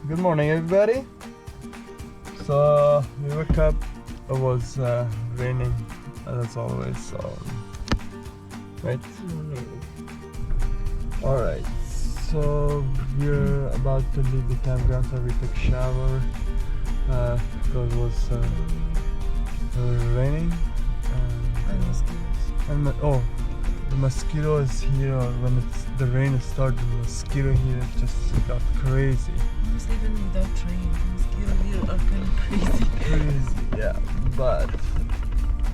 Good morning, everybody. So we woke up. It was raining, as always. So, right? All right. So we're about to leave the campground. So we took a shower because it was raining. And the mosquito is here. When the rain started, the mosquito here just got crazy. Honestly, even without rain, the mosquito here are kind of crazy. Crazy, yeah. But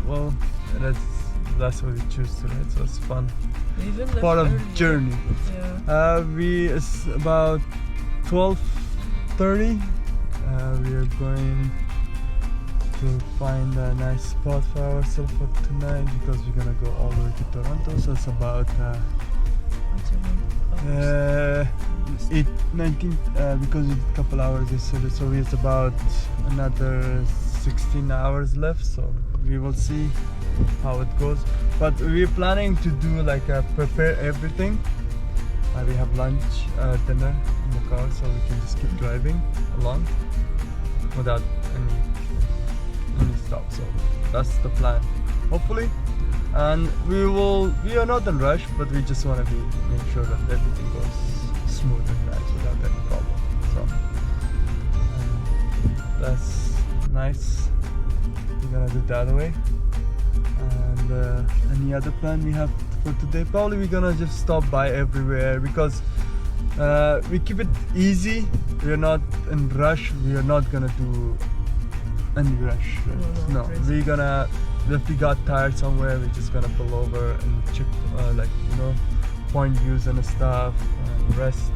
well, that's what we choose today. So it's fun. Even left Part of early. journey. Yeah. It's about 12:30. We are going to find a nice spot for ourselves for tonight because we're gonna go all the way to Toronto. So it's about 19 because it's a couple hours yesterday. So it's about another 16 hours left. So we will see how it goes. But we're planning to do like prepare everything. We have lunch, dinner in the car, so we can just keep driving along without any stop. So that's the plan, hopefully. And we are not in rush, but we just want to make sure that everything goes smooth and nice without any problem. So that's nice. We're gonna do it that way. And any other plan we have for today? Probably we're gonna just stop by everywhere because we keep it easy. We're not in rush. We are not gonna do any rush. No, we're gonna, if we got tired somewhere, we're just gonna pull over and check point views and stuff and rest.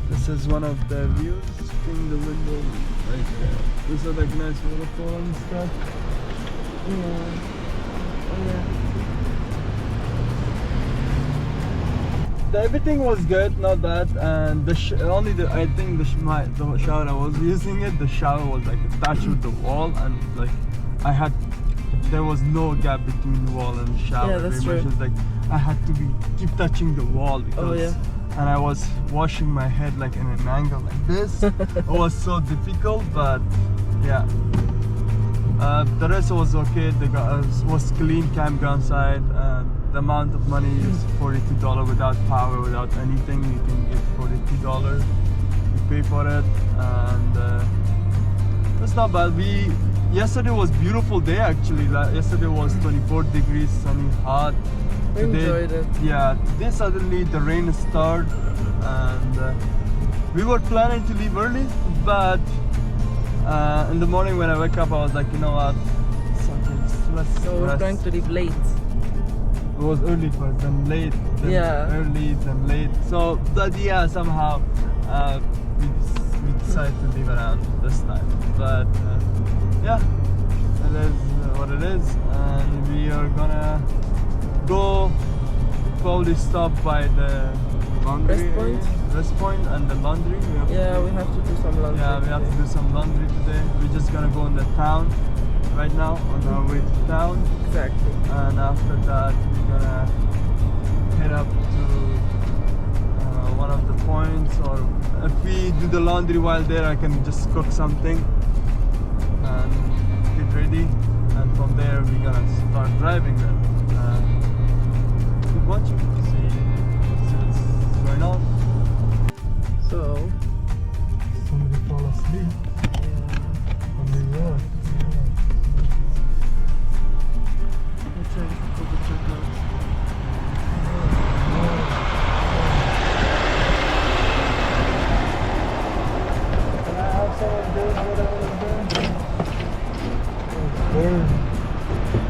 This is one of the views from the window right there. This is like nice waterfall and stuff. Everything was good, not bad, and I think the shower I was using the shower was like attached with the wall, and like there was no gap between the wall and the shower. Yeah, that's true. Just like I had to keep touching the wall because, and I was washing my head like in an angle like this. It was so difficult, but yeah. The rest was okay. Was clean campground side. The amount of money is $42 without power, without anything. You can get $42. You pay for it, and that's not bad. Yesterday was beautiful day actually. Yesterday was 24 degrees, sunny, hot. We enjoyed it. Yeah. Today suddenly the rain started, and we were planning to leave early, but in the morning when I wake up, I was like, you know what? So we're going to leave late. It was early first, then late, then early, then late. So but yeah, somehow we decided to leave around this time. But yeah, it is what it is, and we are gonna go probably stop by the laundry rest point and the laundry. We have to do some laundry. Yeah, we have to do some laundry today. We're just gonna go in the town right now on our way to town. Exactly. And after that, we're gonna head up to one of the points, or if we do the laundry while there, I can just cook something and get ready. And from there, we're gonna start driving then. Keep watching to see what's going on. So, somebody fall asleep on the road. We're trying to go to check out. Can I have someone doing whatever they're doing?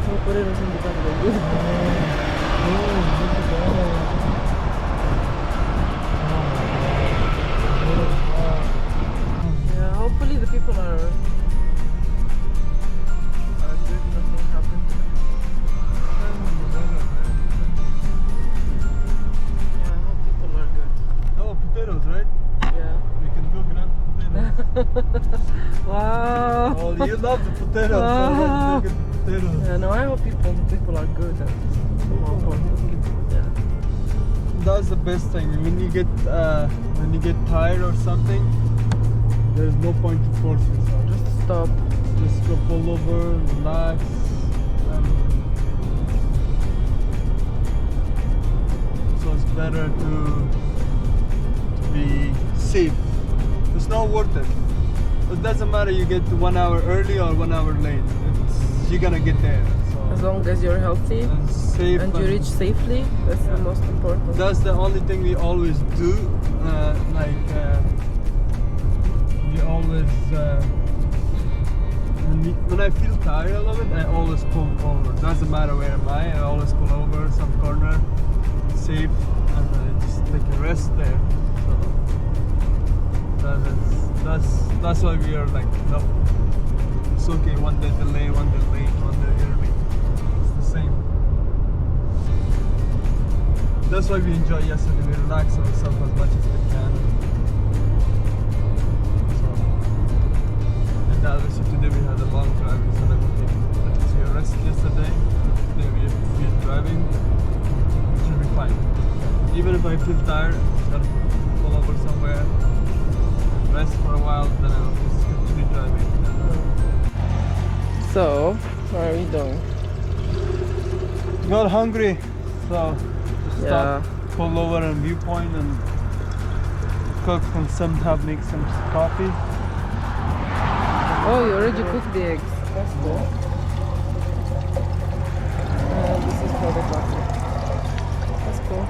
We'll put it in the back of the boot. Yeah, hopefully the people are good, nothing happened. Yeah, I hope people are good. Oh, potatoes, right? Yeah. We can cook enough potatoes. Wow. Oh, you love the potatoes. So let's make it potatoes. Yeah, no, I hope people are good. And yeah. that's the best thing. When you get tired or something, there's no point to force yourself. Just stop. Just go pull over, relax, and so it's better to be safe. It's not worth it. It doesn't matter you get 1 hour early or 1 hour late. You're gonna get there. So As long as you're healthy and safe and you reach safely, that's the most important. That's the only thing we always do. We always when I feel tired a little bit, I always pull over. Doesn't matter where am I always pull over some corner, safe, and I just take a rest there. So that's why we are like, no, it's okay. 1 day delay, 1 day late, 1 day early. It's the same. That's why we enjoy yesterday. We relax ourselves as much as we can. So, and obviously today we had a long drive. We said, okay, let's take a rest yesterday. Today we are driving. It should be fine. Even if I feel tired, I'm gonna pull over somewhere, rest for a while, then I'll just continue driving. So, what are we doing? Got hungry, so Yeah. stop, pull over and viewpoint and cook and make some coffee. Oh, you already cooked the eggs. That's cool. And this is for the coffee. That's cool.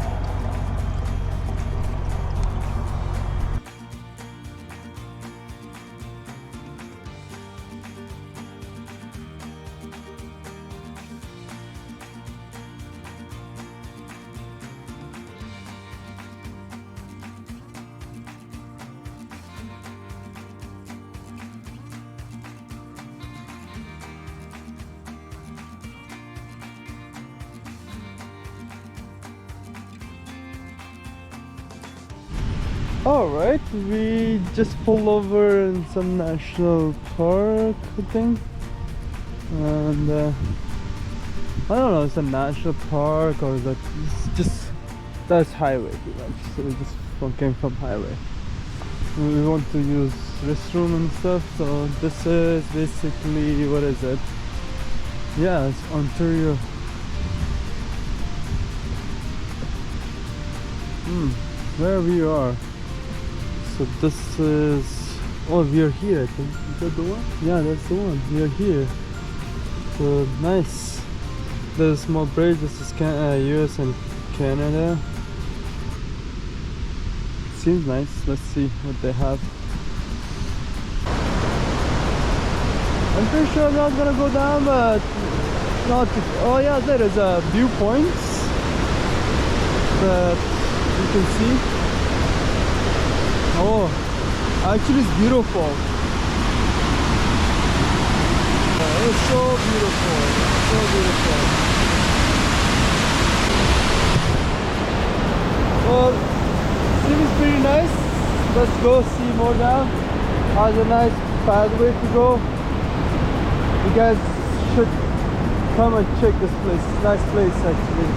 Alright, we just pulled over in some national park, I think. And I don't know, it's a national park or that it's just that's highway pretty much. So we just came from highway. We want to use restroom and stuff, so this is basically, what is it? Yeah, it's Ontario. Where we are. So this is, oh, we are here, I think. Is that the one? Yeah, that's the one. We are here. So nice. There's a small bridge. This is US and Canada. Seems nice. Let's see what they have. I'm pretty sure I'm not gonna go down, but not. Oh yeah, there is a viewpoint that you can see. Oh, actually it's beautiful. It's so beautiful, so beautiful. Well, seems pretty nice. Let's go see more down. Has a nice pathway to go. You guys should come and check this place. It's a nice place actually.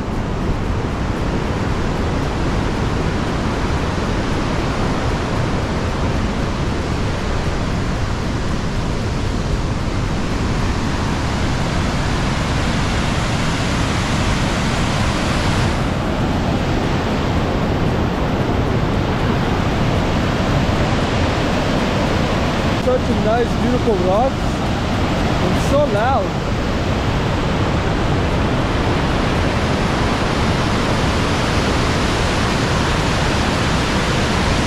Such a nice, beautiful rock. It's so loud.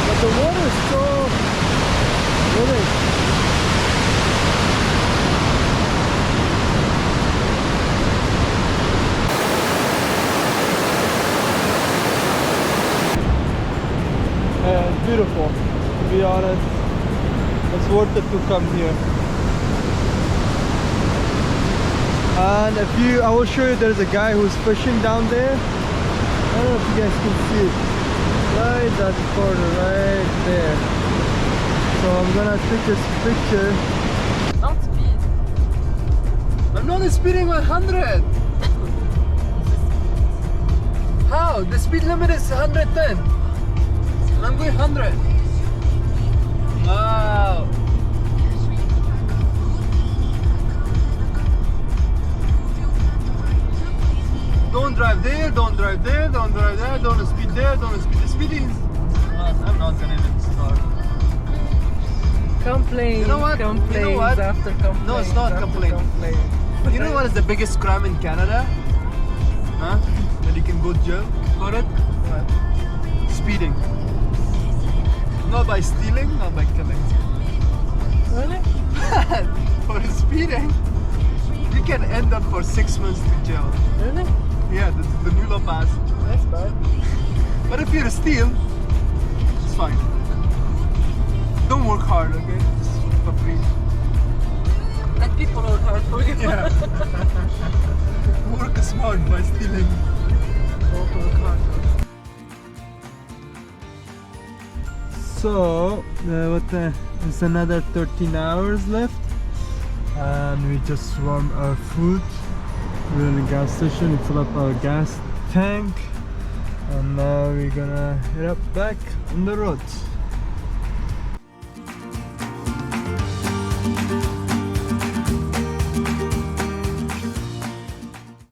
But the water is so really. It's beautiful, to be honest. It's worth it to come here. And I will show you, there's a guy who's fishing down there. I don't know if you guys can see it. Right that corner, right there. So I'm gonna take this picture. Don't speed. I'm not speeding 100! How? The speed limit is 110. And I'm going 100. Wow. Don't drive there, don't drive there, don't drive there, don't speed there, don't speed. The speeding is... I'm not gonna even start. Complain. You know what? Complaints You know what? after complaints. No, it's not after complaint. complaint. You know what is the biggest crime in Canada? Huh? That you can go to jail for it? What? Speeding. Not by stealing, not by killing. Really? For speeding, you can end up for 6 months to jail. Really? Yeah, the new law passed. That's bad. But if you steal, it's fine. Don't work hard, okay? Just for free. Let people work hard for you. Yeah. Work smart by stealing. Don't work hard. So, it's another 13 hours left, and we just warmed our food. We're in the gas station. We fill up our gas tank, and now we're gonna head up back on the road.